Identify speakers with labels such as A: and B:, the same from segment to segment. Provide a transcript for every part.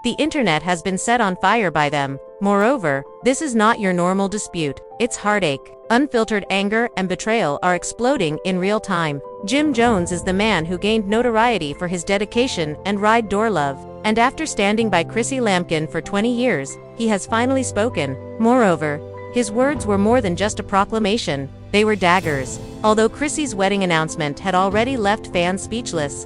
A: The internet has been set on fire by them. Moreover, this is not your normal dispute. It's heartache. Unfiltered anger and betrayal are exploding in real time. Jim Jones is the man who gained notoriety for his dedication and ride door love. And after standing by Chrissy Lampkin for 20 years, he has finally spoken. Moreover, his words were more than just a proclamation. They were daggers. Although Chrissy's wedding announcement had already left fans speechless,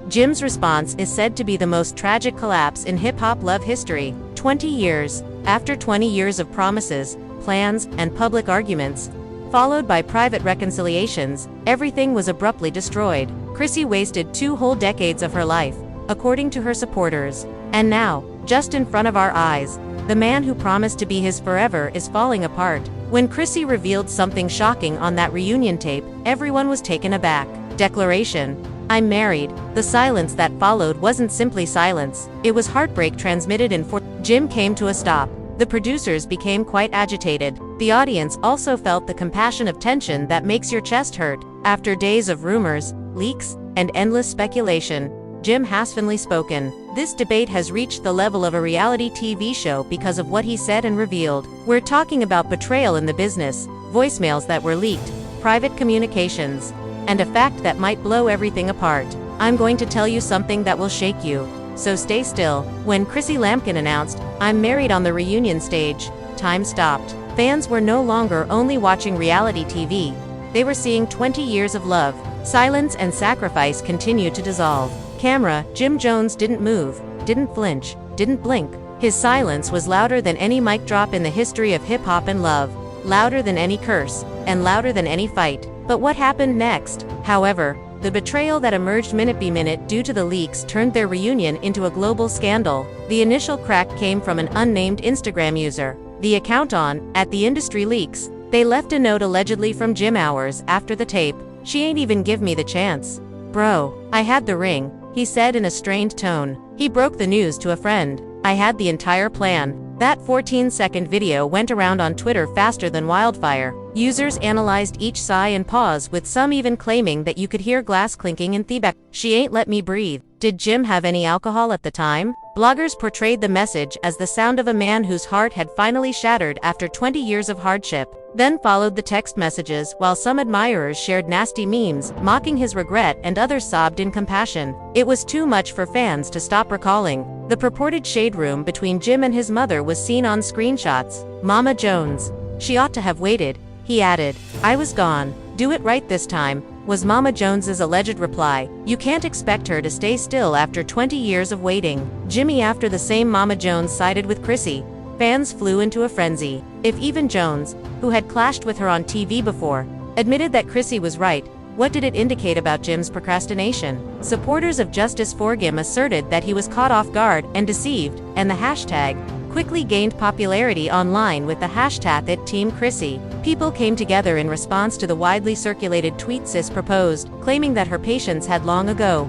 A: Jim's response is said to be the most tragic collapse in hip-hop love history. 20 years. After 20 years of promises, plans, and public arguments, followed by private reconciliations, everything was abruptly destroyed. Chrissy wasted 2 whole decades of her life, according to her supporters. And now, just in front of our eyes, the man who promised to be his forever is falling apart. When Chrissy revealed something shocking on that reunion tape, everyone was taken aback. Declaration: I'm married. The silence that followed wasn't simply silence. It was heartbreak transmitted in Jim came to a stop. The producers became quite agitated. The audience also felt the compassion of tension that makes your chest hurt. After days of rumors, leaks, and endless speculation, Jim has finally spoken. This debate has reached the level of a reality TV show because of what he said and revealed. We're talking about betrayal in the business, voicemails that were leaked, private communications, and a fact that might blow everything apart. I'm going to tell you something that will shake you, so stay still. When Chrissy Lampkin announced, "I'm married" on the reunion stage, time stopped. Fans were no longer only watching reality TV, they were seeing 20 years of love, silence, and sacrifice continue to dissolve. Camera: Jim Jones didn't move, didn't flinch, didn't blink. His silence was louder than any mic drop in the history of hip-hop and love, louder than any curse, and louder than any fight. But what happened next? However, the betrayal that emerged minute by minute due to the leaks turned their reunion into a global scandal. The initial crack came from an unnamed Instagram user. The account on @TheIndustryLeaks. They left a note allegedly from Jim hours after the tape. "She ain't even give me the chance. Bro, I had the ring," he said in a strained tone. He broke the news to a friend. "I had the entire plan." That 14-second video went around on Twitter faster than wildfire. Users analyzed each sigh and pause, with some even claiming that you could hear glass clinking in the back. "She ain't let me breathe." Did Jim have any alcohol at the time? Bloggers portrayed the message as the sound of a man whose heart had finally shattered after 20 years of hardship. Then followed the text messages, while some admirers shared nasty memes, mocking his regret, and others sobbed in compassion. It was too much for fans to stop recalling. The purported shade room between Jim and his mother was seen on screenshots. "Mama Jones. She ought to have waited," he added. "I was gone. Do it right this time," was Mama Jones's alleged reply. You can't expect her to stay still after 20 years of waiting. Jimmy: after the same Mama Jones sided with Chrissy, fans flew into a frenzy. If even Jones, who had clashed with her on TV before, admitted that Chrissy was right, what did it indicate about Jim's procrastination? Supporters of Justice for Jim asserted that he was caught off guard and deceived, and the hashtag quickly gained popularity online with the hashtag #TeamChrissy. People came together in response to the widely circulated tweet Sis proposed, claiming that her patience had long ago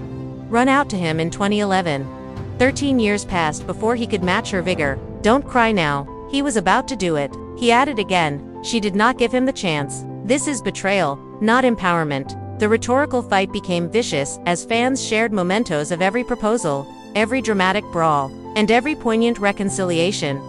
A: run out to him in 2011. 13 years passed before he could match her vigor. "Don't cry now." He was about to do it. He added again, "She did not give him the chance." This is betrayal, not empowerment. The rhetorical fight became vicious as fans shared mementos of every proposal, every dramatic brawl, and every poignant reconciliation.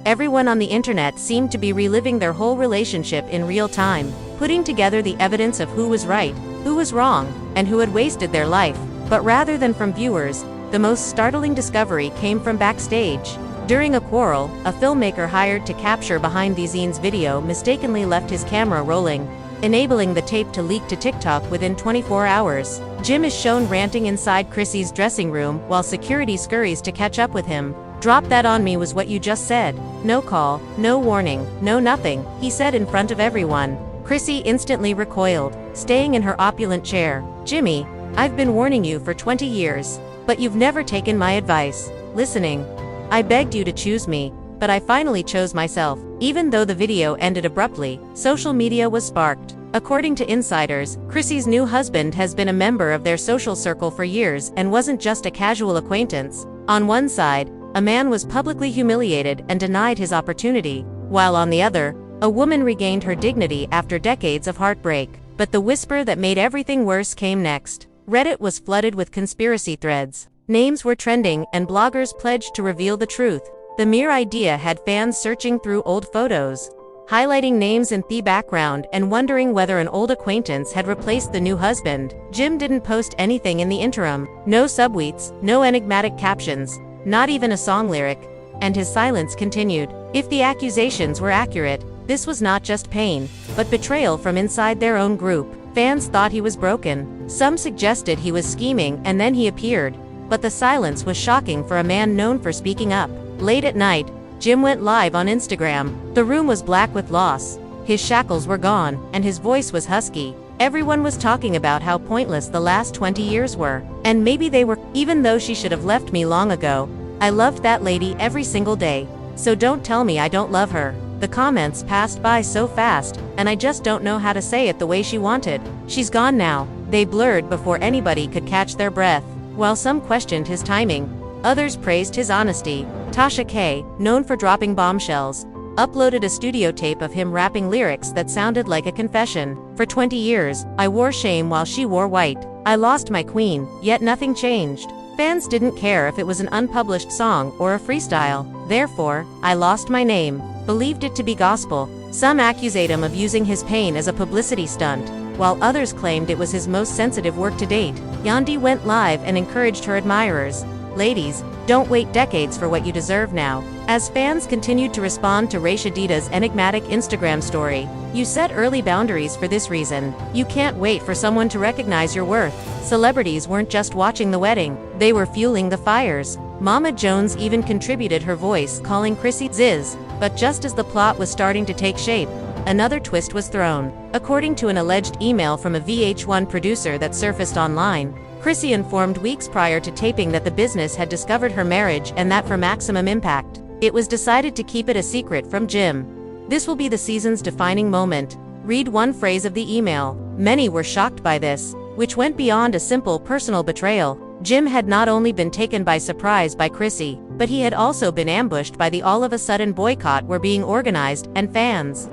A: Everyone on the internet seemed to be reliving their whole relationship in real time, putting together the evidence of who was right, who was wrong, and who had wasted their life. But rather than from viewers, the most startling discovery came from backstage. During a quarrel, a filmmaker hired to capture behind-the-scenes video mistakenly left his camera rolling, enabling the tape to leak to TikTok within 24 hours. Jim is shown ranting inside Chrissy's dressing room while security scurries to catch up with him. "Drop that on me," was what you just said. "No call, no warning, no nothing," he said in front of everyone. Chrissy instantly recoiled, staying in her opulent chair. "Jimmy, I've been warning you for 20 years, but you've never taken my advice. Listening. I begged you to choose me, but I finally chose myself." Even though the video ended abruptly, social media was sparked. According to insiders, Chrissy's new husband has been a member of their social circle for years and wasn't just a casual acquaintance. On one side, a man was publicly humiliated and denied his opportunity, while on the other, a woman regained her dignity after decades of heartbreak. But the whisper that made everything worse came next. Reddit was flooded with conspiracy threads. Names were trending, and bloggers pledged to reveal the truth. The mere idea had fans searching through old photos, highlighting names in the background and wondering whether an old acquaintance had replaced the new husband. Jim didn't post anything in the interim. No subtweets, no enigmatic captions, not even a song lyric. And his silence continued. If the accusations were accurate, this was not just pain, but betrayal from inside their own group. Fans thought he was broken. Some suggested he was scheming, and then he appeared. But the silence was shocking for a man known for speaking up. Late at night, Jim went live on Instagram. The room was black with loss. His shackles were gone, and his voice was husky. Everyone was talking about how pointless the last 20 years were. And maybe they were, even though she should have left me long ago. I loved that lady every single day. So don't tell me I don't love her. The comments passed by so fast, and I just don't know how to say it the way she wanted. She's gone now. They blurred before anybody could catch their breath. While some questioned his timing, others praised his honesty. Tasha K, known for dropping bombshells, uploaded a studio tape of him rapping lyrics that sounded like a confession. For 20 years, I wore shame while she wore white. I lost my queen, yet nothing changed. Fans didn't care if it was an unpublished song or a freestyle. Therefore, I lost my name. Believed it to be gospel. Some accused him of using his pain as a publicity stunt, while others claimed it was his most sensitive work to date. Yandi went live and encouraged her admirers. Ladies, don't wait decades for what you deserve now. As fans continued to respond to Rashadida's enigmatic Instagram story, you set early boundaries for this reason. You can't wait for someone to recognize your worth. Celebrities weren't just watching the wedding, they were fueling the fires. Mama Jones even contributed her voice, calling Chrissy Ziz. But just as the plot was starting to take shape, another twist was thrown. According to an alleged email from a VH1 producer that surfaced online, Chrissy informed weeks prior to taping that the business had discovered her marriage and that for maximum impact, it was decided to keep it a secret from Jim. This will be the season's defining moment. Read one phrase of the email. Many were shocked by this, which went beyond a simple personal betrayal. Jim had not only been taken by surprise by Chrissy, but he had also been ambushed by the all-of-a-sudden boycott were being organized, and fans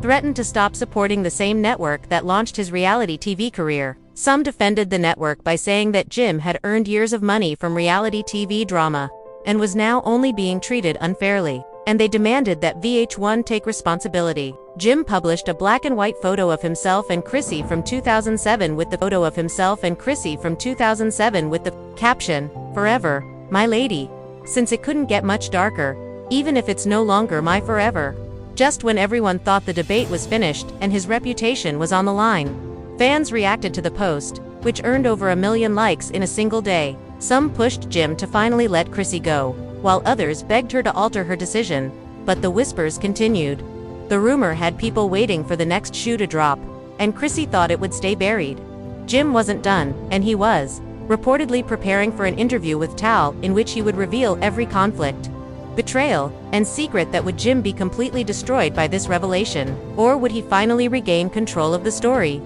A: threatened to stop supporting the same network that launched his reality TV career. Some defended the network by saying that Jim had earned years of money from reality TV drama, and was now only being treated unfairly. And they demanded that VH1 take responsibility. Jim published a black and white photo of himself and Chrissy from 2007 with the photo of himself and Chrissy from 2007 with the caption, "Forever, my lady." Since it couldn't get much darker, even if it's no longer my forever. Just when everyone thought the debate was finished and his reputation was on the line, fans reacted to the post, which earned over 1 million likes in a single day. Some pushed Jim to finally let Chrissy go, while others begged her to alter her decision, but the whispers continued. The rumor had people waiting for the next shoe to drop, and Chrissy thought it would stay buried. Jim wasn't done, and he was reportedly preparing for an interview with Tal in which he would reveal every conflict, betrayal, and secret. That would Jim be completely destroyed by this revelation, or would he finally regain control of the story?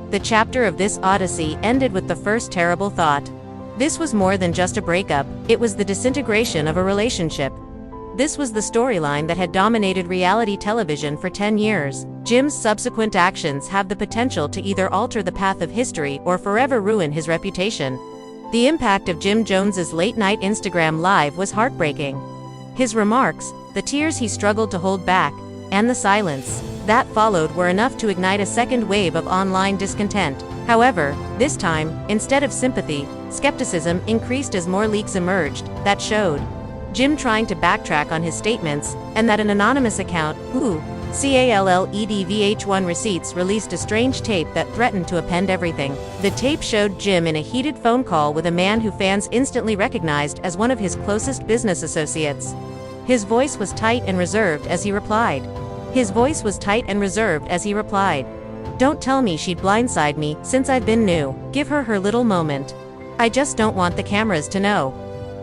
A: The chapter of this odyssey ended with the first terrible thought. This was more than just a breakup, it was the disintegration of a relationship. This was the storyline that had dominated reality television for 10 years. Jim's subsequent actions have the potential to either alter the path of history or forever ruin his reputation. The impact of Jim Jones's late-night Instagram Live was heartbreaking. His remarks, the tears he struggled to hold back, and the silence that followed were enough to ignite a second wave of online discontent. However, this time, instead of sympathy, skepticism increased as more leaks emerged that showed Jim trying to backtrack on his statements, and that an anonymous account, CALLED VH1 Receipts, released a strange tape that threatened to append everything. The tape showed Jim in a heated phone call with a man who fans instantly recognized as one of his closest business associates. His voice was tight and reserved as he replied. "Don't tell me she'd blindside me since I've been new. Give her her little moment. I just don't want the cameras to know."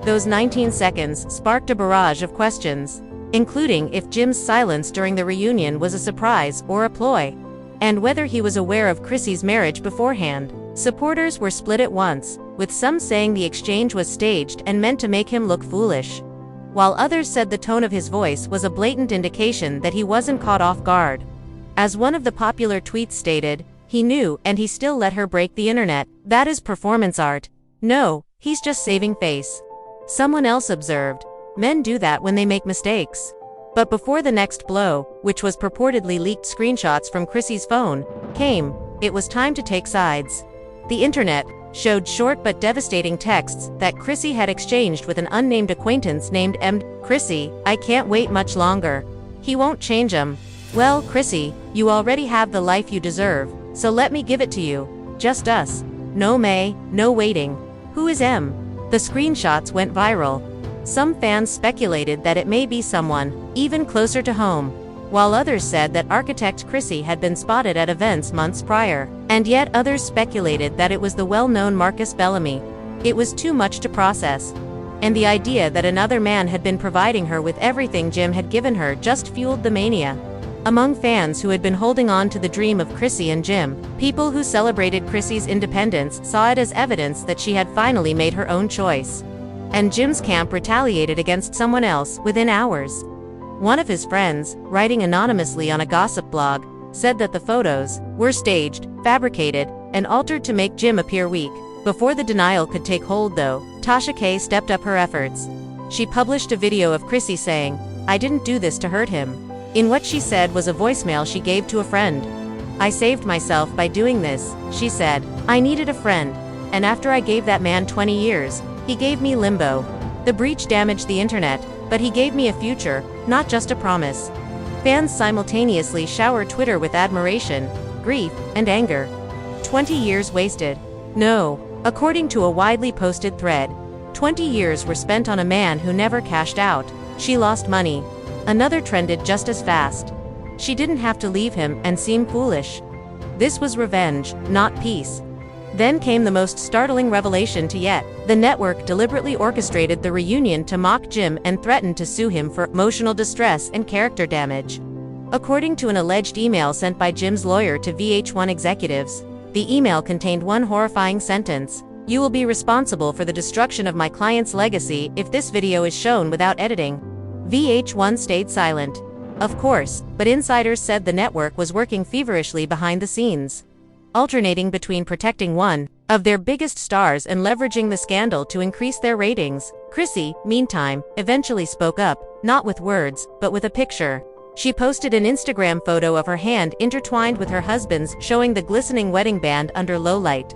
A: Those 19 seconds sparked a barrage of questions, including if Jim's silence during the reunion was a surprise or a ploy, and whether he was aware of Chrissy's marriage beforehand. Supporters were split at once, with some saying the exchange was staged and meant to make him look foolish, while others said the tone of his voice was a blatant indication that he wasn't caught off guard. As one of the popular tweets stated, "He knew, and he still let her break the internet. That is performance art." No, He's just saving face. Someone else observed, men do that when they make mistakes. But before the next blow, which was purportedly leaked screenshots from Chrissy's phone, came, it was time to take sides. The internet showed short but devastating texts that Chrissy had exchanged with an unnamed acquaintance named Chrissy, I can't wait much longer. He won't change 'em. Well, Chrissy, you already have the life you deserve, so let me give it to you. Just us. No May, no waiting. Who is M? The screenshots went viral. Some fans speculated that it may be someone, even closer to home, while others said that architect Chrissy had been spotted at events months prior, and yet others speculated that it was the well-known Marcus Bellamy. It was too much to process. And the idea that another man had been providing her with everything Jim had given her just fueled the mania. Among fans who had been holding on to the dream of Chrissy and Jim, people who celebrated Chrissy's independence saw it as evidence that she had finally made her own choice. And Jim's camp retaliated against someone else within hours. One of his friends, writing anonymously on a gossip blog, said that the photos were staged, fabricated, and altered to make Jim appear weak. Before the denial could take hold though, Tasha K stepped up her efforts. She published a video of Chrissy saying, I didn't do this to hurt him. In what she said was a voicemail she gave to a friend. I saved myself by doing this, she said. I needed a friend. And after I gave that man 20 years, he gave me limbo. The breach damaged the internet, but he gave me a future, not just a promise. Fans simultaneously showered Twitter with admiration, grief, and anger. 20 years wasted. No. According to a widely posted thread, 20 years were spent on a man who never cashed out. She lost money. Another trended just as fast. She didn't have to leave him and seem foolish. This was revenge, not peace. Then came the most startling revelation to yet. The network deliberately orchestrated the reunion to mock Jim and threatened to sue him for emotional distress and character damage. According to an alleged email sent by Jim's lawyer to VH1 executives, the email contained one horrifying sentence: "You will be responsible for the destruction of my client's legacy if this video is shown without editing." VH1 stayed silent. Of course, but insiders said the network was working feverishly behind the scenes, alternating between protecting one of their biggest stars and leveraging the scandal to increase their ratings. Chrissy, meantime, eventually spoke up, not with words, but with a picture. She posted an Instagram photo of her hand intertwined with her husband's, showing the glistening wedding band under low light.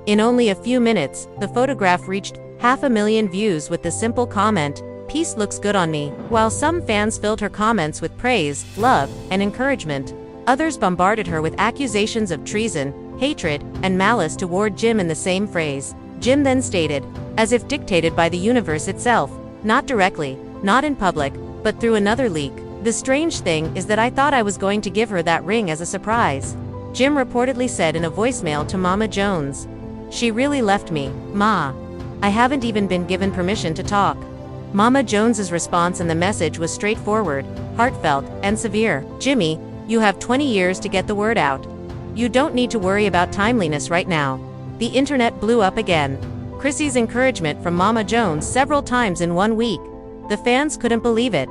A: In only a few minutes, the photograph reached 500,000 views with the simple comment, "Peace looks good on me." While some fans filled her comments with praise, love, and encouragement, others bombarded her with accusations of treason, hatred, and malice toward Jim in the same phrase. Jim then stated, as if dictated by the universe itself, not directly, not in public, but through another leak, "The strange thing is that I thought I was going to give her that ring as a surprise." Jim reportedly said in a voicemail to Mama Jones, "She really left me, Ma. I haven't even been given permission to talk." Mama Jones's response in the message was straightforward, heartfelt, and severe. "Jimmy, you have 20 years to get the word out. You don't need to worry about timeliness right now." The internet blew up again. Chrissy's encouragement from Mama Jones several times in 1 week. The fans couldn't believe it.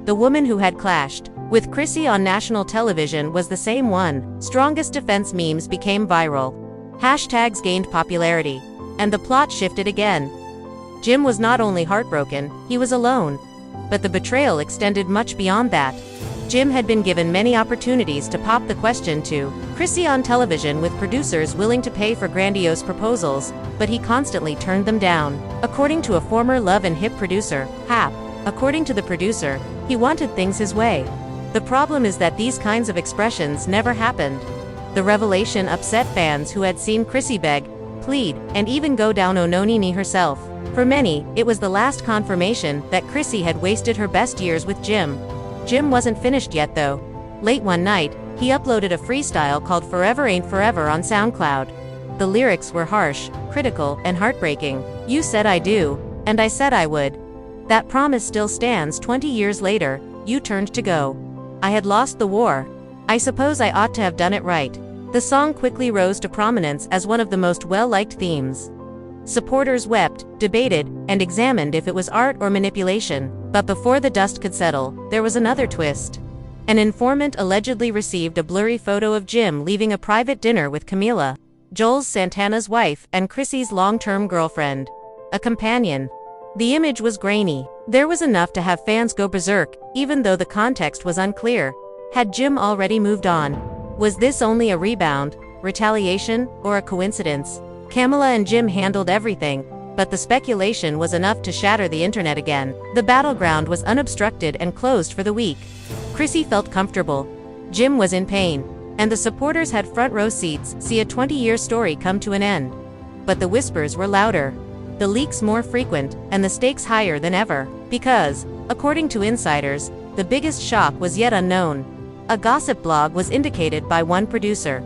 A: The woman who had clashed with Chrissy on national television was the same one. Strongest defense memes became viral. Hashtags gained popularity. And the plot shifted again. Jim was not only heartbroken, he was alone. But the betrayal extended much beyond that. Jim had been given many opportunities to pop the question to Chrissy on television, with producers willing to pay for grandiose proposals, but he constantly turned them down. According to a former Love and Hip producer, Hap, according to the producer, he wanted things his way. The problem is that these kinds of expressions never happened. The revelation upset fans who had seen Chrissy beg, plead, and even go down on one knee herself. For many, it was the last confirmation that Chrissy had wasted her best years with Jim. Jim wasn't finished yet though. Late one night, he uploaded a freestyle called "Forever Ain't Forever" on SoundCloud. The lyrics were harsh, critical, and heartbreaking. "You said I do, and I said I would. That promise still stands. 20 years later, you turned to go. I had lost the war. I suppose I ought to have done it right." The song quickly rose to prominence as one of the most well-liked themes. Supporters wept, debated, and examined if it was art or manipulation. But before the dust could settle, there was another twist. An informant allegedly received a blurry photo of Jim leaving a private dinner with Camila, Joel Santana's wife and Chrissy's long-term girlfriend. a companion. The image was grainy. There was enough to have fans go berserk, even though the context was unclear. Had Jim already moved on? Was this only a rebound, retaliation, or a coincidence? Kamala and Jim handled everything, but the speculation was enough to shatter the internet again. The battleground was unobstructed and closed for the week. Chrissy felt comfortable. Jim was in pain, and the supporters had front row seats see a 20-year story come to an end. But the whispers were louder, the leaks more frequent, and the stakes higher than ever, because, according to insiders, the biggest shock was yet unknown. A gossip blog was indicated by one producer.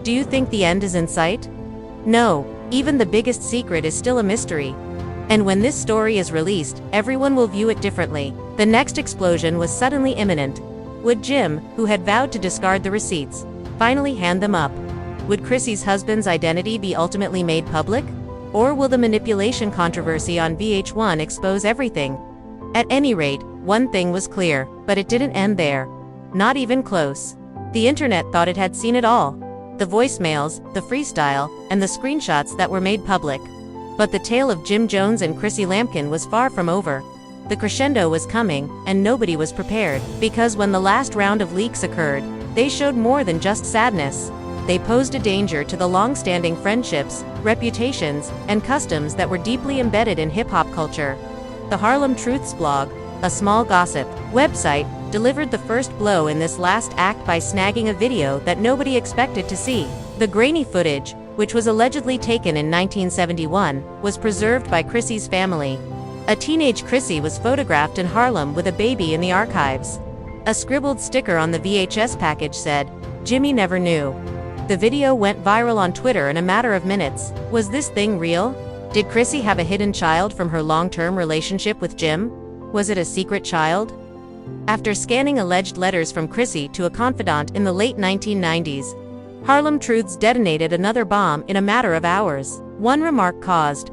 A: Do you think the end is in sight? No, even the biggest secret is still a mystery. And when this story is released, everyone will view it differently. The next explosion was suddenly imminent. Would Jim, who had vowed to discard the receipts, finally hand them up? Would Chrissy's husband's identity be ultimately made public? Or will the manipulation controversy on VH1 expose everything? At any rate, one thing was clear, but it didn't end there. Not even close. The internet thought it had seen it all. The voicemails, the freestyle, and the screenshots that were made public. But the tale of Jim Jones and Chrissy Lampkin was far from over. The crescendo was coming, and nobody was prepared, because when the last round of leaks occurred, they showed more than just sadness. They posed a danger to the long-standing friendships, reputations, and customs that were deeply embedded in hip-hop culture. The Harlem Truths blog, a small gossip website, delivered the first blow in this last act by snagging a video that nobody expected to see. The grainy footage, which was allegedly taken in 1971, was preserved by Chrissy's family. A teenage Chrissy was photographed in Harlem with a baby in the archives. A scribbled sticker on the VHS package said, "Jimmy never knew." The video went viral on Twitter in a matter of minutes. Was this thing real? Did Chrissy have a hidden child from her long-term relationship with Jim? Was it a secret child? After scanning alleged letters from Chrissy to a confidant in the late 1990s, Harlem Truths detonated another bomb in a matter of hours. One remark caused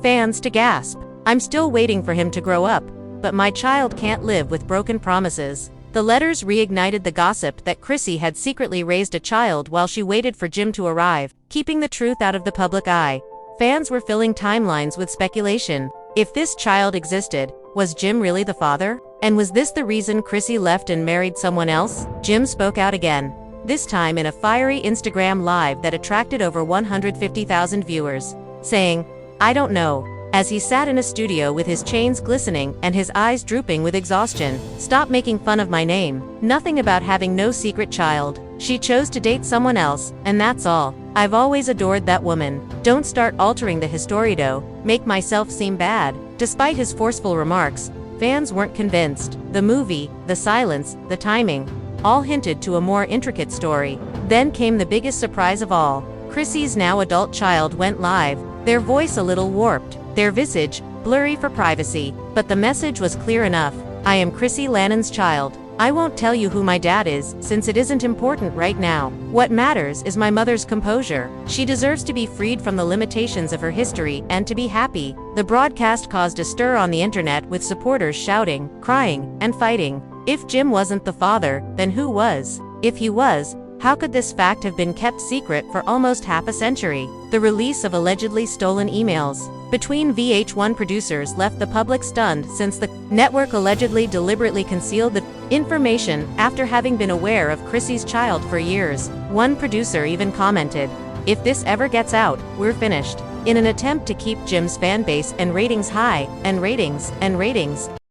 A: fans to gasp. "I'm still waiting for him to grow up, but my child can't live with broken promises." The letters reignited the gossip that Chrissy had secretly raised a child while she waited for Jim to arrive, keeping the truth out of the public eye. Fans were filling timelines with speculation. If this child existed, was Jim really the father? And was this the reason Chrissy left and married someone else? Jim spoke out again, this time in a fiery Instagram live that attracted over 150,000 viewers, saying, "I don't know," as he sat in a studio with his chains glistening and his eyes drooping with exhaustion. "Stop making fun of my name. Nothing about having no secret child. She chose to date someone else, and that's all. I've always adored that woman. Don't start altering the historiedo, make myself seem bad." Despite his forceful remarks, fans weren't convinced. The movie, the silence, the timing, all hinted to a more intricate story. Then came the biggest surprise of all. Chrissy's now adult child went live, their voice a little warped, their visage blurry for privacy, but the message was clear enough. "I am Chrissy Lannon's child. I won't tell you who my dad is, since it isn't important right now. What matters is my mother's composure. She deserves to be freed from the limitations of her history and to be happy." The broadcast caused a stir on the internet, with supporters shouting, crying, and fighting. If Jim wasn't the father, then who was? If he was, how could this fact have been kept secret for almost half a century? The release of allegedly stolen emails between VH1 producers left the public stunned, since the network allegedly deliberately concealed the information after having been aware of Chrissy's child for years. One producer even commented, "If this ever gets out, we're finished," in an attempt to keep Jim's fan base and ratings high, and ratings.